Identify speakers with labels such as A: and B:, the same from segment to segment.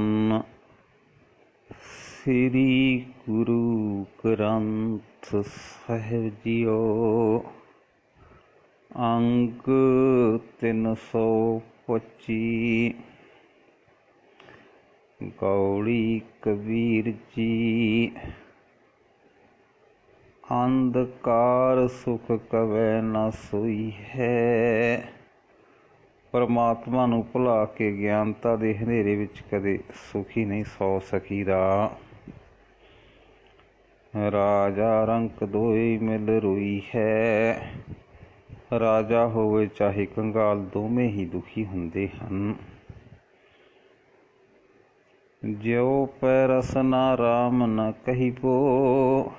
A: ਧੰਨ ਸ੍ਰੀ ਗੁਰੂ ਗ੍ਰੰਥ ਸਾਹਿਬ ਜੀਓ। ਅੰਗ 325। ਗੌੜੀ ਕਬੀਰ ਜੀ। ਅੰਧਕਾਰ ਸੁਖ ਕਵੈ ਨਾ ਸੋਈ ਹੈ। ਪਰਮਾਤਮਾ ਨੂੰ ਭੁਲਾ ਕੇ ਗਿਆਨਤਾ ਦੇ ਹਨੇਰੇ ਵਿੱਚ ਕਦੇ ਸੁਖੀ ਨਹੀਂ ਸੌ ਸਕੀਦਾ। ਰਾਜਾ ਰੰਕ ਦੋਏ ਮਿਲ ਰੋਈ ਹੈ। ਰਾਜਾ ਹੋਵੇ ਚਾਹੇ ਕੰਗਾਲ, ਦੋਵੇਂ ਹੀ ਦੁਖੀ ਹੁੰਦੇ ਹਨ। ਜਿਉ ਪੈ ਰਸ ਨਾ ਰਾਮ ਨ ਕਹੀਬੋ।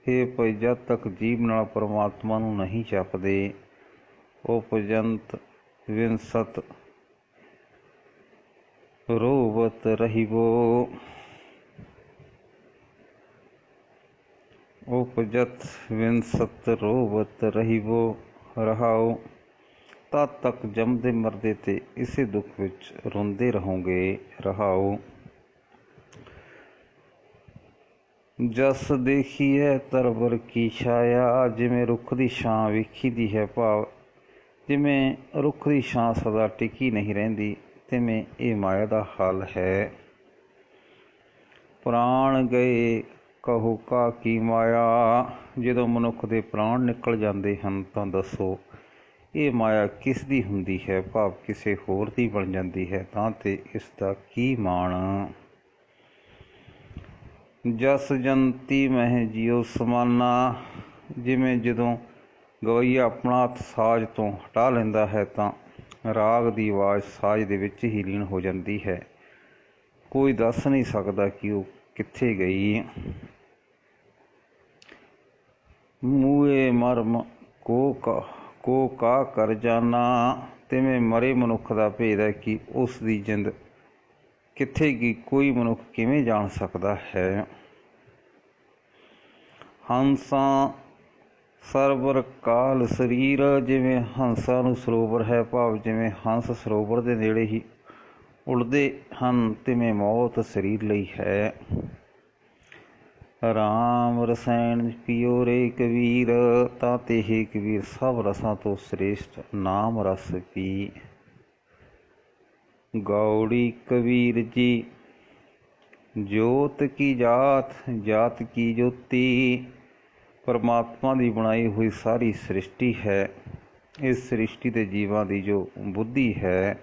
A: ਇਹ ਭਾਈ ਜਦ ਤੱਕ ਜੀਭ ਨਾਲ ਪਰਮਾਤਮਾ ਨੂੰ ਨਹੀਂ ਜਪਦੇ, ਉਹ ਪਜੰਤ ਵਿੰਸਤ ਰੋਵਤ ਰਹੀਬੋ। ਉਪਜਤ ਵਿੰਸਤ ਰੋਵਤ ਰਹੀਬੋ। ਰਹਾਓ। ਤਦ ਤੱਕ ਜੰਮਦੇ ਮਰਦੇ ਤੇ ਇਸੇ ਦੁੱਖ ਵਿੱਚ ਰੋਂਦੇ ਰਹੋਗੇ। ਰਹਾਓ। ਜਸ ਦੇਖੀਐ ਤਰਵਰ ਕੀ ਛਾਇਆ। ਜਿਵੇਂ ਰੁੱਖ ਦੀ ਛਾਂ ਵੇਖੀ ਦੀ ਹੈ, ਭਾਵ ਜਿਵੇਂ ਰੁੱਖ ਦੀ ਛਾਂ ਸਦਾ ਟਿਕੀ ਨਹੀਂ ਰਹਿੰਦੀ, ਤਿਵੇਂ ਇਹ ਮਾਇਆ ਦਾ ਹਾਲ ਹੈ। ਪ੍ਰਾਣ ਗਏ ਕਹੋ ਕਾ ਕੀ ਮਾਇਆ। ਜਦੋਂ ਮਨੁੱਖ ਦੇ ਪ੍ਰਾਣ ਨਿਕਲ ਜਾਂਦੇ ਹਨ ਤਾਂ ਦੱਸੋ ਇਹ ਮਾਇਆ ਕਿਸ ਦੀ ਹੁੰਦੀ ਹੈ, ਭਾਵ ਕਿਸੇ ਹੋਰ ਦੀ ਬਣ ਜਾਂਦੀ ਹੈ ਤਾਂ ਤੇ ਇਸ ਦਾ ਕੀ ਮਾਣ। ਜਸ ਜੰਤੀ ਮਹਿ ਜਿਉ ਸਮਾਨਾ। ਜਿਵੇਂ ਜਦੋਂ ਗਵਈਆ ਆਪਣਾ ਹੱਥ ਸਾਜ਼ ਤੋਂ ਹਟਾ ਲੈਂਦਾ ਹੈ ਤਾਂ ਰਾਗ ਦੀ ਆਵਾਜ਼ ਸਾਜ਼ ਦੇ ਵਿੱਚ ਹੀ ਲੀਨ ਹੋ ਜਾਂਦੀ ਹੈ। ਕੋਈ ਦੱਸ ਨਹੀਂ ਸਕਦਾ ਕਿ ਉਹ ਕਿੱਥੇ ਗਈ। ਮੂਏ ਮਰਮ ਕੋ ਕਾ ਕਰ ਜਾਣਾ। ਤਿਵੇਂ ਮਰੇ ਮਨੁੱਖ ਦਾ ਭੇਦ ਹੈ ਕਿ ਉਸ ਦੀ ਜਿੰਦ ਕਿੱਥੇ ਗਈ, ਕੋਈ ਮਨੁੱਖ ਕਿਵੇਂ ਜਾਣ ਸਕਦਾ ਹੈ। ਹੰਸਾਂ ਸਰਵਰ ਕਾਲ ਸਰੀਰ। ਜਿਵੇਂ ਹੰਸਾਂ ਨੂੰ ਸਰੋਵਰ ਹੈ, ਭਾਵ ਜਿਵੇਂ ਹੰਸ ਸਰੋਵਰ ਦੇ ਨੇੜੇ ਹੀ ਉਡਦੇ ਹਨ, ਤਿਵੇਂ ਮੌਤ ਸਰੀਰ ਲਈ ਹੈ। ਰਾਮ ਰਸਾਇਣ ਪੀਓ ਰੇ ਕਬੀਰ। ਤਾਂ ਤੇ ਹੇ ਕਬੀਰ, ਸਭ ਰਸਾਂ ਤੋਂ ਸ੍ਰੇਸ਼ਟ ਨਾਮ ਰਸ ਪੀ। ਗੌੜੀ ਕਬੀਰ ਜੀ। ਜੋਤ ਕੀ ਜਾਤ, ਜਾਤ ਕੀ ਜੋਤੀ। ਪਰਮਾਤਮਾ ਦੀ ਬਣਾਈ ਹੋਈ ਸਾਰੀ ਸ੍ਰਿਸ਼ਟੀ ਹੈ। ਇਸ ਸ੍ਰਿਸ਼ਟੀ ਦੇ ਜੀਵਾਂ ਦੀ ਜੋ ਬੁੱਧੀ ਹੈ,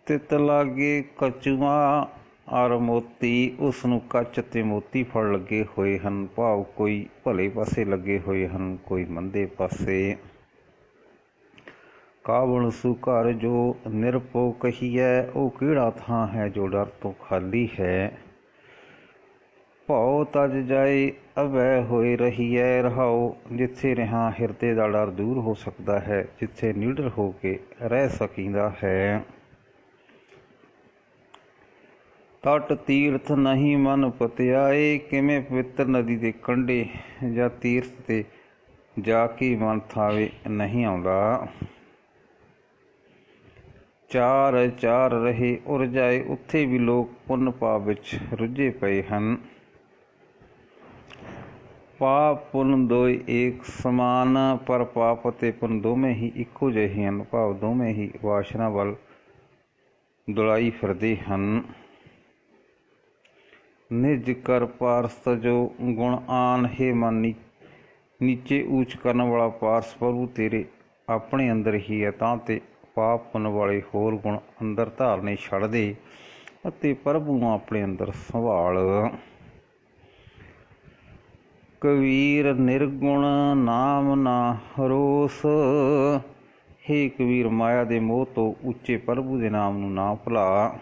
A: ਤਿਤ ਲਾਗੇ ਕਚੂਆ ਅਰ ਮੋਤੀ। ਉਸ ਨੂੰ ਕੱਚ ਅਤੇ ਮੋਤੀ ਫਲ ਲੱਗੇ ਹੋਏ ਹਨ, ਭਾਵ ਕੋਈ ਭਲੇ ਪਾਸੇ ਲੱਗੇ ਹੋਏ ਹਨ, ਕੋਈ ਮੰਦੇ ਪਾਸੇ। ਕਾਵਣ ਸੂ ਘਰ ਜੋ ਨਿਰਭਉ ਕਹੀਐ। ਉਹ ਕਿਹੜਾ ਥਾਂ ਹੈ ਜੋ ਡਰ ਤੋਂ ਖਾਲੀ ਹੈ। ਭਉ ਤਜ ਜਾਏ ਅਭੈ ਹੋਏ ਰਹੀਐ। ਰਹਾਓ। ਜਿੱਥੇ ਰਿਹਾ ਹਿਰਦੇ ਦਾ ਡਰ ਦੂਰ ਹੋ ਸਕਦਾ ਹੈ, ਜਿੱਥੇ ਨਿਡਰ ਹੋ ਕੇ ਰਹਿ ਸਕੀਦਾ ਹੈ। ਤਟ ਤੀਰਥ ਨਹੀਂ ਮਨ ਪਤਿਆਏ। ਕਿਵੇਂ ਪਵਿੱਤਰ ਨਦੀ ਦੇ ਕੰਢੇ ਜਾਂ ਤੀਰਥ ਤੇ ਜਾ ਕੇ ਮਨ ਥਾਵੇ ਨਹੀਂ ਆਉਂਦਾ। ਚਾਰ ਚਾਰ ਰਹੇ ਉਰ ਜਾਏ। ਉੱਥੇ ਵੀ ਲੋਕ ਪੁੰਨ ਪਾਪ ਵਿੱਚ ਰੁੱਝੇ ਪਏ ਹਨ। ਪਾਪ ਪੁੰਨ ਦੋਇ ਏਕ ਸਮਾਨ। ਪਰ ਪਾਪ ਅਤੇ ਪੁੰਨ ਦੋਵੇਂ ਹੀ ਇੱਕੋ ਜਿਹੇ ਹਨ, ਭਾਵ ਦੋਵੇਂ ਹੀ ਵਾਸ਼ਨਾ ਵੱਲ ਦੁਲਾਈ ਫਿਰਦੇ ਹਨ। ਨਿਜ ਕਰ ਪਾਰਸ ਜੋ ਗੁਣ ਆਨ। ਹੇ ਮਨ, ਨੀਚੇ ਊਚ ਕਰਨ ਵਾਲਾ ਪਾਰਸ ਪ੍ਰਭੂ ਤੇਰੇ ਆਪਣੇ ਅੰਦਰ ਹੀ ਹੈ। ਤਾਂ ਤੇ ਪਾਪ ਪੁੰਨ ਵਾਲੇ ਹੋਰ ਗੁਣ ਅੰਦਰ ਧਾਰਨੇ ਛੱਡ ਦੇ ਅਤੇ ਪ੍ਰਭੂ ਨੂੰ ਆਪਣੇ ਅੰਦਰ ਸੰਭਾਲ। ਕਬੀਰ ਨਿਰਗੁਣ ਨਾਮ ਨਾ ਰੋਸ। ਹੇ ਕਬੀਰ, ਮਾਇਆ ਦੇ ਮੋਹ ਤੋਂ ਉੱਚੇ ਪ੍ਰਭੂ ਦੇ ਨਾਮ ਨੂੰ ਨਾ ਭੁਲਾ।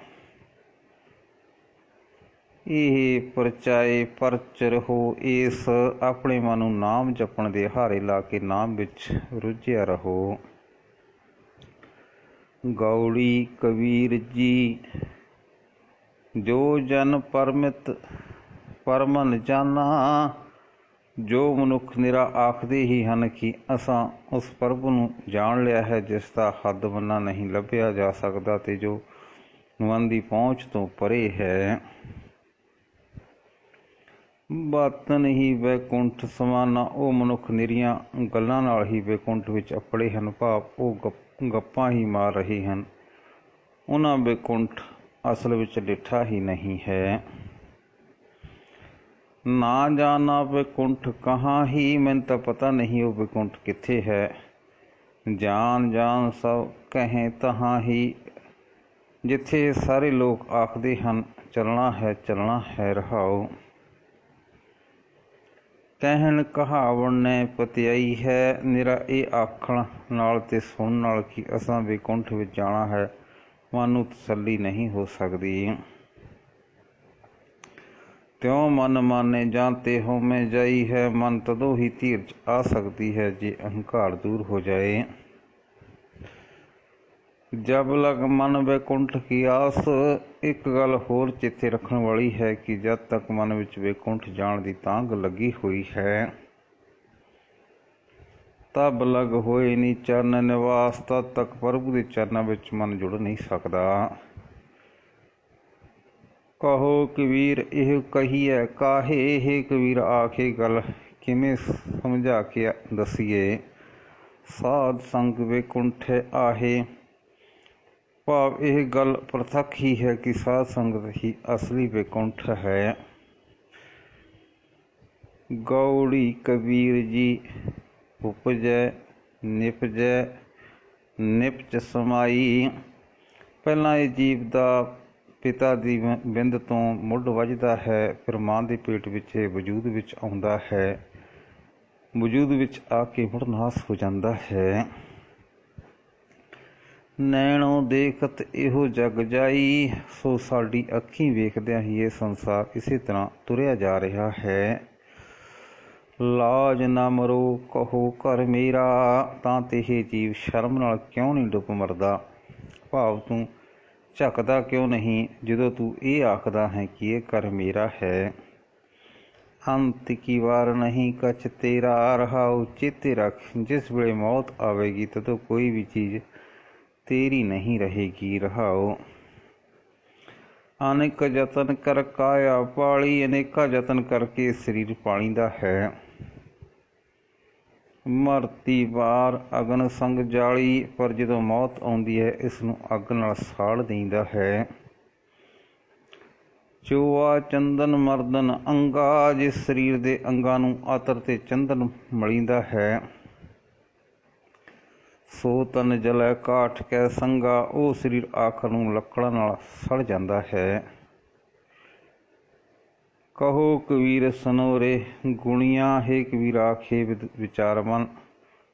A: ਇਹ ਪਰਚਾਏ ਪਰਚ ਰਹੋ। ਇਸ ਆਪਣੇ ਮਨ ਨੂੰ ਨਾਮ ਜਪਣ ਦੇ ਹਾਰੇ ਲਾ ਕੇ ਨਾਮ ਵਿੱਚ ਰੁੱਝਿਆ ਰਹੋ। ਗੌੜੀ ਕਬੀਰ ਜੀ। ਜੋ ਜਨ ਪਰਮਿਤ ਪਰਮਨ ਜਾਨਾ। ਜੋ ਮਨੁੱਖ ਨਿਰਾ ਆਖਦੇ ਹੀ ਹਨ ਕਿ ਅਸਾਂ ਉਸ ਪ੍ਰਭੂ ਨੂੰ ਜਾਣ ਲਿਆ ਹੈ, ਜਿਸ ਦਾ ਹੱਦ ਬੰਨਾ ਨਹੀਂ ਲੱਭਿਆ ਜਾ ਸਕਦਾ, ਤੇ ਜੋ ਮਨ ਦੀ ਪਹੁੰਚ ਤੋਂ ਪਰੇ ਹੈ। ਬਾਤਨ ਹੀ ਵੈਕੁੰਠ ਸਮਾਨਾ, ਉਹ ਮਨੁੱਖ ਨਿਰੀਆਂ ਗੱਲਾਂ ਨਾਲ ਹੀ ਵੈਕੁੰਠ ਵਿੱਚ ਅਪੜੇ ਹਨ, ਭਾਵ ਉਹ ਗੱਪਾਂ ਹੀ ਮਾਰ ਰਹੇ ਹਨ। ਉਹਨਾਂ ਵੈਕੁੰਠ ਅਸਲ ਵਿੱਚ ਡਿੱਠਾ ਹੀ ਨਹੀਂ ਹੈ। ਨਾ ਜਾਣਾ ਵੈਕੁੰਠ ਕਹਾਂ ਹੀ, ਮੈਨੂੰ ਤਾਂ ਪਤਾ ਨਹੀਂ ਉਹ ਵੈਕੁੰਠ ਕਿੱਥੇ ਹੈ। ਜਾਨ ਜਾਨ ਸਭ ਕਹੇ ਤਹਾਂ ਹੀ, ਜਿੱਥੇ ਸਾਰੇ ਲੋਕ ਆਖਦੇ ਹਨ ਚੱਲਣਾ ਹੈ ਰਹਾਓ। ਕਹਿਣ ਕਹਾਵਣ ਨੇ ਪਤਿਆਈ ਹੈ, ਨਿਰਾ ਇਹ ਆਖਣ ਨਾਲ ਤੇ ਸੁਣਨ ਨਾਲ ਕਿ ਅਸਾਂ ਵੈਕੁੰਠ ਵਿੱਚ ਜਾਣਾ ਹੈ, ਮਨ ਨੂੰ ਤਸੱਲੀ ਨਹੀਂ ਹੋ ਸਕਦੀ। ਤਿਉਂ ਮਨ ਮਾਨੇ ਜਾਂ ਤੇ ਹਉਮੈ ਜਾਈ ਹੈ, ਮਨ ਤਦੋਂ ਹੀ ਧੀਰਜ ਆ ਸਕਦੀ ਹੈ ਜੇ ਅਹੰਕਾਰ ਦੂਰ ਹੋ ਜਾਏ। ਜਬ ਲਗ ਮਨ ਵੈਕੁੰਠ ਕੀ ਆਸ, ਇੱਕ ਗੱਲ ਹੋਰ ਚੇਤੇ ਰੱਖਣ ਵਾਲੀ ਹੈ ਕਿ ਜਦ ਤੱਕ ਮਨ ਵਿੱਚ ਵੈਕੁੰਠ ਜਾਣ ਦੀ ਤਾਂਘ ਲੱਗੀ ਹੋਈ ਹੈ, ਤਬ ਲਗ ਹੋਏ ਨੀ ਚਰਨ ਨਿਵਾਸ, ਤਦ ਤੱਕ ਪ੍ਰਭੂ ਦੇ ਚਰਨਾਂ ਵਿੱਚ ਮਨ ਜੁੜ ਨਹੀਂ ਸਕਦਾ। ਕਹੋ ਕਬੀਰ ਇਹ ਕਹੀਐ ਕਾਹੇ, ਹੇ ਕਬੀਰ ਆਖੇ ਗੱਲ ਕਿਵੇਂ ਸਮਝਾ ਕੇ ਦਸੀਏ। ਸਾਧ ਸੰਗ ਵੈਕੁੰਠ ਆਹੇ, ਭਾਵ ਇਹ ਗੱਲ ਪ੍ਰਤੱਖ ਹੀ ਹੈ ਕਿ ਸਾਧ ਸੰਗਤ ਹੀ ਅਸਲੀ ਵੈਕੁੰਠ ਹੈ। ਗਉੜੀ ਕਬੀਰ ਜੀ ਉਪਜੈ ਨਿਪਜੈ ਨਿਪਚ ਸਮਾਈ, ਪਹਿਲਾਂ ਇਹ ਜੀਵ ਦਾ ਪਿਤਾ ਦੀ ਬਿੰਦ ਤੋਂ ਮੁੱਢ ਵੱਜਦਾ ਹੈ, ਫਿਰ ਮਾਂ ਦੇ ਪੇਟ ਵਿੱਚ ਇਹ ਵਜੂਦ ਵਿੱਚ ਆਉਂਦਾ ਹੈ, ਵਜੂਦ ਵਿੱਚ ਆ ਕੇ ਮੁੜ ਨਾਸ ਹੋ ਜਾਂਦਾ ਹੈ। ਨੈਣੋਂ ਦੇਖਤ ਇਹੋ ਜਗ ਜਾਈ, ਸੋ ਸਾਡੀ ਅੱਖੀਂ ਵੇਖਦਿਆਂ ਹੀ ਇਹ ਸੰਸਾਰ ਇਸੇ ਤਰ੍ਹਾਂ ਤੁਰਿਆ ਜਾ ਰਿਹਾ ਹੈ। ਲਾਜ ਨਾ ਮਰੋ ਕਹੋ ਘਰ ਮੇਰਾ, ਤਾਂ ਤੇ ਇਹ ਜੀਵ ਸ਼ਰਮ ਨਾਲ ਕਿਉਂ ਨਹੀਂ ਡੁੱਬ ਮਰਦਾ, ਭਾਵ ਤੂੰ ਝੱਕਦਾ ਕਿਉਂ ਨਹੀਂ ਜਦੋਂ ਤੂੰ ਇਹ ਆਖਦਾ ਹੈ ਕਿ ਇਹ ਘਰ ਮੇਰਾ ਹੈ। ਅੰਤ ਕੀ ਵਾਰ ਨਹੀਂ ਕਛ ਤੇਰਾ, ਰਹਾਉ ਚੇਤੇ ਰੱਖ ਜਿਸ ਵੇਲੇ ਮੌਤ ਆਵੇਗੀ ਤਦੋਂ ਕੋਈ ਵੀ ਚੀਜ਼ ਤੇਰੀ ਨਹੀਂ ਰਹੇਗੀ, ਰਹਾਉ। ਅਨੇਕ ਯਤਨ ਕਰ ਕਾਇਆ ਪਾਲੀ, ਅਨੇਕਾਂ ਯਤਨ ਕਰਕੇ ਸਰੀਰ ਪਾਲੀਦਾ ਹੈ। ਮਰਤੀ ਵਾਰ ਅਗਨ ਸੰਗ ਜਾਲੀ, ਪਰ ਜਦੋਂ ਮੌਤ ਆਉਂਦੀ ਹੈ ਇਸ ਨੂੰ ਅੱਗ ਨਾਲ ਸਾੜ ਦੇਈਦਾ ਹੈ। ਚੋਆ ਚੰਦਨ ਮਰਦਨ ਅੰਗਾ, ਜਿਸ ਸਰੀਰ ਦੇ ਅੰਗਾਂ ਨੂੰ ਆਤਰ ਤੇ ਚੰਦਨ ਮਲੀਂਦਾ ਹੈ। ਸੋ ਤਨ ਜਲੈ ਕਾਠ ਕੈ ਸੰਗਾ, ਉਹ ਸਰੀਰ ਆਖਰ ਨੂੰ ਲੱਕੜਾਂ ਨਾਲ ਸੜ ਜਾਂਦਾ ਹੈ। ਕਹੋ ਕਬੀਰ ਸਨੋਰੇ ਗੁਣੀਆਂ, ਹੇ ਕਬੀਰ ਆਖੇ ਵਿਚਾਰ ਮਨ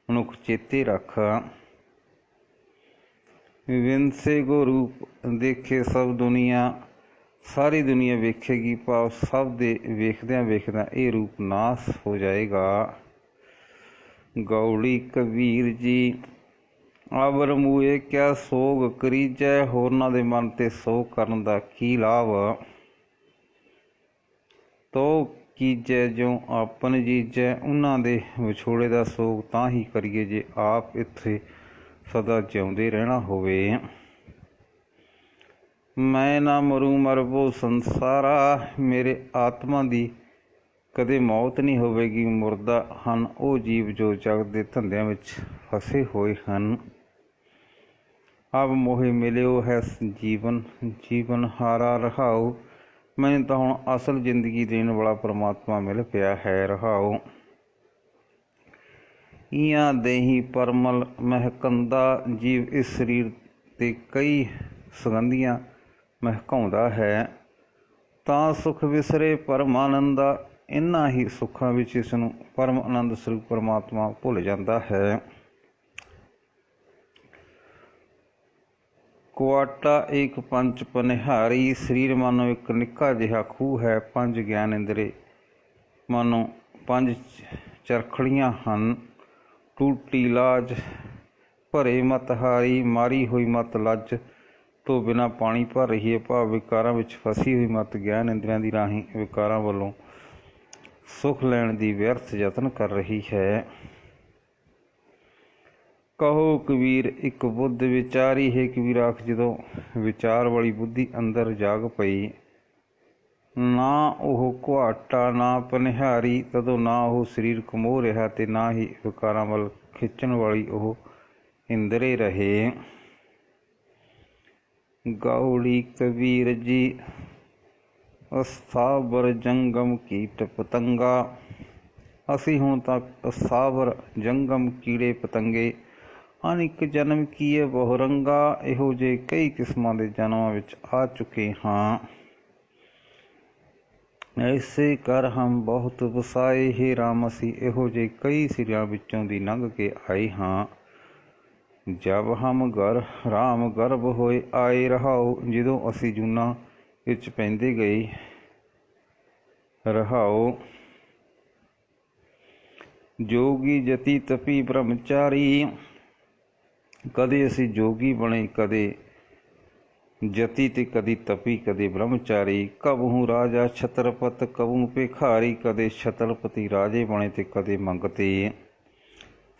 A: ਮਨੁੱਖ ਚੇਤੇ ਰੱਖ। ਵਿੰਸੇ ਗੋ ਰੂਪ ਦੇਖੇ ਸਭ ਦੁਨੀਆ, ਸਾਰੀ ਦੁਨੀਆ ਵੇਖੇਗੀ, ਭਾਵ ਸਭ ਦੇ ਵੇਖਦਿਆਂ ਵੇਖਦਿਆਂ ਇਹ ਰੂਪ ਨਾਸ ਹੋ ਜਾਏਗਾ। ਗਉੜੀ ਕਬੀਰ ਜੀ ਆਵਰ ਮੂਏ ਕਿਆ ਸੋਗ ਕਰੀਜੈ, ਹੋਰਨਾਂ ਦੇ ਮਨ ਤੇ ਸੋਗ ਕਰਨ ਦਾ ਕੀ ਲਾਭ। ਤੋ ਕੀਜੈ ਜਿਉ ਆਪਨ ਜੀਜੈ, ਉਹਨਾਂ ਦੇ ਵਿਛੋੜੇ ਦਾ ਸੋਗ ਤਾਂ ਹੀ ਕਰੀਏ ਜੇ ਆਪ ਇੱਥੇ ਸਦਾ ਜਿਉਂਦੇ ਰਹਿਣਾ ਹੋਵੇ। ਮੈਂ ਨਾ ਮਰੂ ਮਰਬੋ ਸੰਸਾਰਾ, ਮੇਰੇ ਆਤਮਾ ਦੀ ਕਦੇ ਮੌਤ ਨਹੀਂ ਹੋਵੇਗੀ। ਮੁਰਦਾ ਹਨ ਉਹ ਜੀਵ ਜੋ ਜਗਤ ਦੇ ਧੰਦਿਆਂ ਵਿੱਚ ਫਸੇ ਹੋਏ ਹਨ। ਅਬ ਮੋਹਿ ਮਿਲਿਓ ਹੈ ਜੀਵਨ ਜੀਵਨ ਹਾਰਾ, ਰਹਾਉ। ਮੈਨੂੰ ਤਾਂ ਹੁਣ ਅਸਲ ਜ਼ਿੰਦਗੀ ਦੇਣ ਵਾਲਾ ਪਰਮਾਤਮਾ ਮਿਲ ਪਿਆ ਹੈ, ਰਹਾਉ। ਇਆਂ ਦੇਹੀ ਪਰਮਲ ਮਹਿਕੰਦਾ, ਜੀਵ ਇਸ ਸਰੀਰ ਤੇ ਕਈ ਸੁਗੰਧੀਆਂ ਮਹਿਕਾਉਂਦਾ ਹੈ। ਤਾਂ ਸੁਖ ਵਿਸਰੇ ਪਰਮ ਆਨੰਦਾ, ਇਹਨਾਂ ਹੀ ਸੁੱਖਾਂ ਵਿੱਚ ਇਸ ਨੂੰ ਪਰਮ ਆਨੰਦ ਸਰੂਪ ਪਰਮਾਤਮਾ ਭੁੱਲ ਜਾਂਦਾ ਹੈ। ਕੁਆਟਾ ਏਕ ਪੰਚ ਪਨਿਹਾਰੀ, ਸਰੀਰ ਮਾਨੋ ਇੱਕ ਨਿੱਕਾ ਜਿਹਾ ਖੂਹ ਹੈ। ਪੰਜ ਗਿਆਨ ਇੰਦਰੀ ਮਾਨੋ ਪੰਜ ਚਰਖੜੀਆਂ ਹਨ। ਟੂਟੀ ਲਾਜ ਭਰੇ ਮਤ ਹਾਰੀ, ਮਾਰੀ ਹੋਈ ਮਤ ਲੱਜ ਤੋਂ ਬਿਨਾਂ ਪਾਣੀ ਭਰ ਰਹੀ ਹੈ, ਭਾਵ ਵਿਕਾਰਾਂ ਵਿੱਚ ਫਸੀ ਹੋਈ ਮਤ ਗਿਆਨ ਇੰਦਰੀਆਂ ਦੀ ਰਾਹੀਂ ਵਿਕਾਰਾਂ ਵੱਲੋਂ ਸੁੱਖ ਲੈਣ ਦੀ ਵਿਅਰਥ ਯਤਨ ਕਰ ਰਹੀ ਹੈ। कहो कबीर एक बुद्ध विचारी है। कबीर आख जदों विचार वाली बुद्धि अंदर जाग पई, ना ਉਹ ਘੁਆਟਾ ना पनिहारी, तदों ना ਉਹ ਸਰੀਰ ਕਮੋ ਰਿਹਾ ਤੇ ना ही विकारां ਵੱਲ खिंचण वाली ਉਹ इंद्रे रहे। गौड़ी कबीर जी अस्थावर जंगम कीट पतंगा। ਅਸੀਂ ਹੁਣ ਤੱਕ ਅਸਾਵਰ ਜੰਗਮ ਕੀੜੇ ਪਤੰਗੇ ਅਨੇਕ ਜਨਮ ਕੀਏ ਬਹੁ ਰੰਗਾ, ਇਹੋ ਜਿਹੇ ਕਈ ਕਿਸਮਾਂ ਦੇ ਜਨਮਾਂ ਵਿੱਚ ਆ ਚੁੱਕੇ ਹਾਂ। ਐਸੇ ਕਰ ਹਮ ਬਹੁਤ ਵਸਾਏ ਹੇ ਰਾਮ, ਅਸੀਂ ਇਹੋ ਜਿਹੇ ਕਈ ਸਿਰਿਆਂ ਵਿੱਚੋਂ ਦੀ ਲੰਘ ਕੇ ਆਏ ਹਾਂ। ਜਬ ਹਮ ਘਰ ਰਾਮ ਗਰਭ ਹੋਏ ਆਏ ਰਹਾਓ, ਜਦੋਂ ਅਸੀਂ ਜੂਨਾਂ ਵਿੱਚ ਪੈਂਦੇ ਗਏ ਰਹਾਓ। ਜੋਗੀ ਜਤੀ ਤਪੀ ਬ੍ਰਹਮਚਾਰੀ, ਕਦੇ ਅਸੀਂ ਜੋਗੀ ਬਣੇ, ਕਦੇ ਜਤੀ ਤੇ ਕਦੀ ਤਪੀ, ਕਦੇ ਬ੍ਰਹਮਚਾਰੀ। ਕਬਹੂ ਰਾਜਾ ਛਤਰਪਤ ਕਬਹੂ ਭਿਖਾਰੀ, ਕਦੇ ਛਤਰਪਤੀ ਰਾਜੇ ਬਣੇ ਤੇ ਕਦੇ ਮੰਗਤੇ।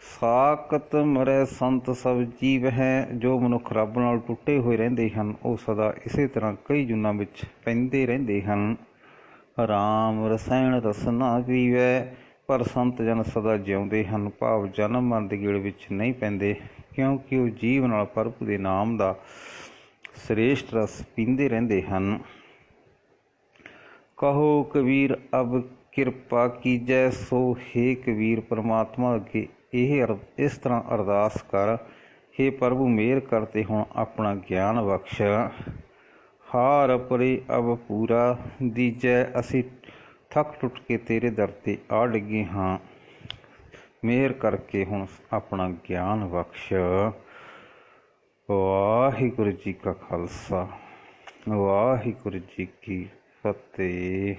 A: ਸਾਕਤ ਮਰੈ ਸੰਤ ਸਭ ਜੀਵ ਹੈ, ਜੋ ਮਨੁੱਖ ਰੱਬ ਨਾਲ ਟੁੱਟੇ ਹੋਏ ਰਹਿੰਦੇ ਹਨ ਉਹ ਸਦਾ ਇਸੇ ਤਰ੍ਹਾਂ ਕਈ ਜੂਨਾਂ ਵਿੱਚ ਪੈਂਦੇ ਰਹਿੰਦੇ ਹਨ। ਰਾਮ ਰਸਾਇਣ ਰਸ ਨਾ ਪੀਵੈ, ਪਰ ਸੰਤ ਜਨ ਸਦਾ ਜਿਉਂਦੇ ਹਨ, ਭਾਵ ਜਨਮ ਮਰਨ ਦੇ ਗੇੜ ਵਿੱਚ ਨਹੀਂ ਪੈਂਦੇ, ਕਿਉਂਕਿ ਉਹ ਜੀਵ ਨਾਲ ਪ੍ਰਭੂ ਦੇ ਨਾਮ ਦਾ ਸ੍ਰੇਸ਼ਟ ਰਸ ਪੀਂਦੇ ਰਹਿੰਦੇ ਹਨ। ਕਹੋ ਕਬੀਰ ਅਬ ਕਿਰਪਾ ਕੀਜੈ ਸੋ, ਹੇ ਕਬੀਰ ਪਰਮਾਤਮਾ ਅੱਗੇ ਇਸ ਤਰ੍ਹਾਂ ਅਰਦਾਸ ਕਰ, ਹੇ ਪ੍ਰਭੂ ਮਿਹਰ ਕਰ ਤੇ ਹੁਣ ਆਪਣਾ ਗਿਆਨ ਬਖਸ਼। ਹਾਰ ਪਰੇ ਅਬ ਪੂਰਾ ਦੀਜੈ, ਅਸੀਂ ਥੱਕ ਟੁੱਟ ਕੇ ਤੇਰੇ ਦਰ ਤੇ ਆ ਡਿੱਗੇ ਹਾਂ, ਮਿਹਰ ਕਰਕੇ ਹੁਣ ਆਪਣਾ ਗਿਆਨ ਬਖਸ਼। ਵਾਹਿਗੁਰੂ ਜੀ ਕਾ ਖਾਲਸਾ, ਵਾਹਿਗੁਰੂ ਜੀ ਕੀ ਫਤਿਹ।